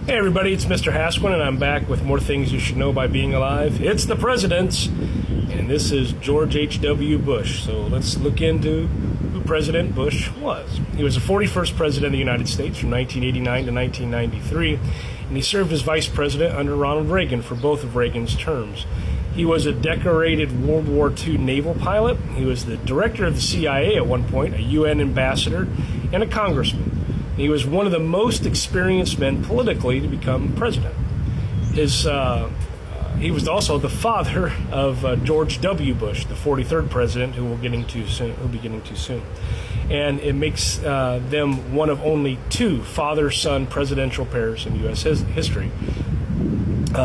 Hey everybody, it's Mr. Hasquin, and I'm back with more things you should know by being alive. It's the presidents, and this is George H.W. Bush. So let's look into who President Bush was. He was the 41st president of the United States from 1989 to 1993, and he served as vice president under Ronald Reagan for both of Reagan's terms. He was a decorated World War II naval pilot. He was the director of the CIA at one point, a UN ambassador, and a congressman. He was one of the most experienced men politically to become president. He was also the father of George W. Bush, the 43rd president, who we'll be getting to soon. And it makes them one of only two father-son presidential pairs in U.S. history,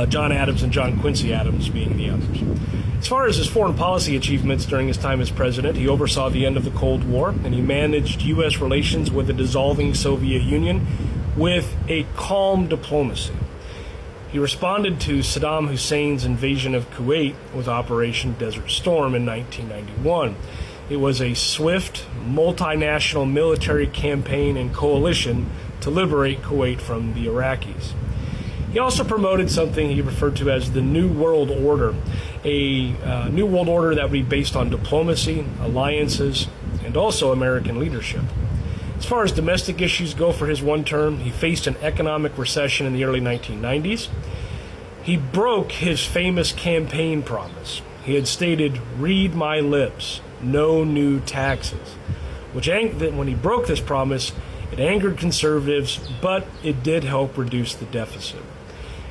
John Adams and John Quincy Adams being the others. As far as his foreign policy achievements during his time as president, he oversaw the end of the Cold War, and he managed U.S. relations with the dissolving Soviet Union with a calm diplomacy. He responded to Saddam Hussein's invasion of Kuwait with Operation Desert Storm in 1991. It was a swift, multinational military campaign and coalition to liberate Kuwait from the Iraqis. He also promoted something he referred to as the New World Order, a New World Order that would be based on diplomacy, alliances, and also American leadership. As far as domestic issues go for his one term, he faced an economic recession in the early 1990s. He broke his famous campaign promise. He had stated, "Read my lips, no new taxes," which when he broke this promise, it angered conservatives, but it did help reduce the deficit.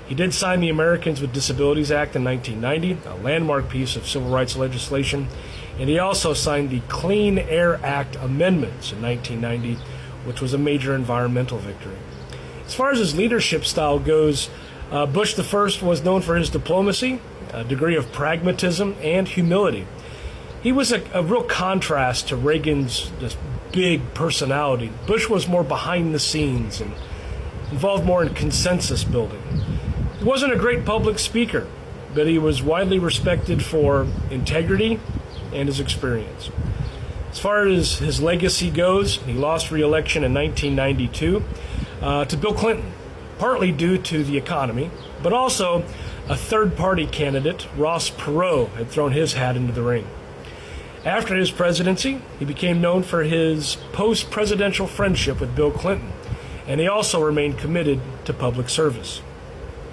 He did sign the Americans with Disabilities Act in 1990, a landmark piece of civil rights legislation, and he also signed the Clean Air Act amendments in 1990, which was a major environmental victory. As far as his leadership style goes, Bush I was known for his diplomacy, a degree of pragmatism, and humility. He was a real contrast to Reagan's just big personality. Bush was more behind the scenes and involved more in consensus building. He wasn't a great public speaker, but he was widely respected for integrity and his experience. As far as his legacy goes, he lost re-election in 1992 to Bill Clinton, partly due to the economy, but also a third-party candidate, Ross Perot, had thrown his hat into the ring. After his presidency, he became known for his post-presidential friendship with Bill Clinton, and he also remained committed to public service.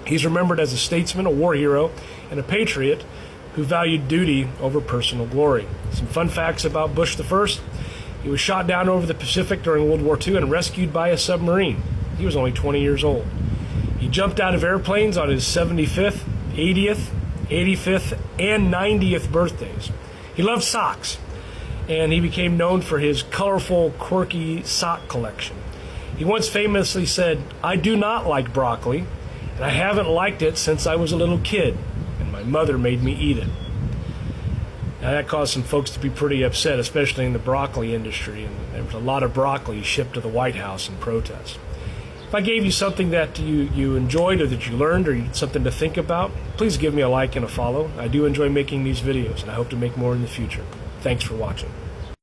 He's remembered as a statesman, a war hero, and a patriot who valued duty over personal glory. Some fun facts about Bush I. He was shot down over the Pacific during World War II and rescued by a submarine. He was only 20 years old. He jumped out of airplanes on his 75th, 80th, 85th, and 90th birthdays. He loved socks, and he became known for his colorful, quirky sock collection. He once famously said, "I do not like broccoli, and I haven't liked it since I was a little kid, and my mother made me eat it." Now, that caused some folks to be pretty upset, especially in the broccoli industry, and there was a lot of broccoli shipped to the White House in protest. If I gave you something that you enjoyed or that you learned or something to think about, please give me a like and a follow. I do enjoy making these videos, and I hope to make more in the future. Thanks for watching.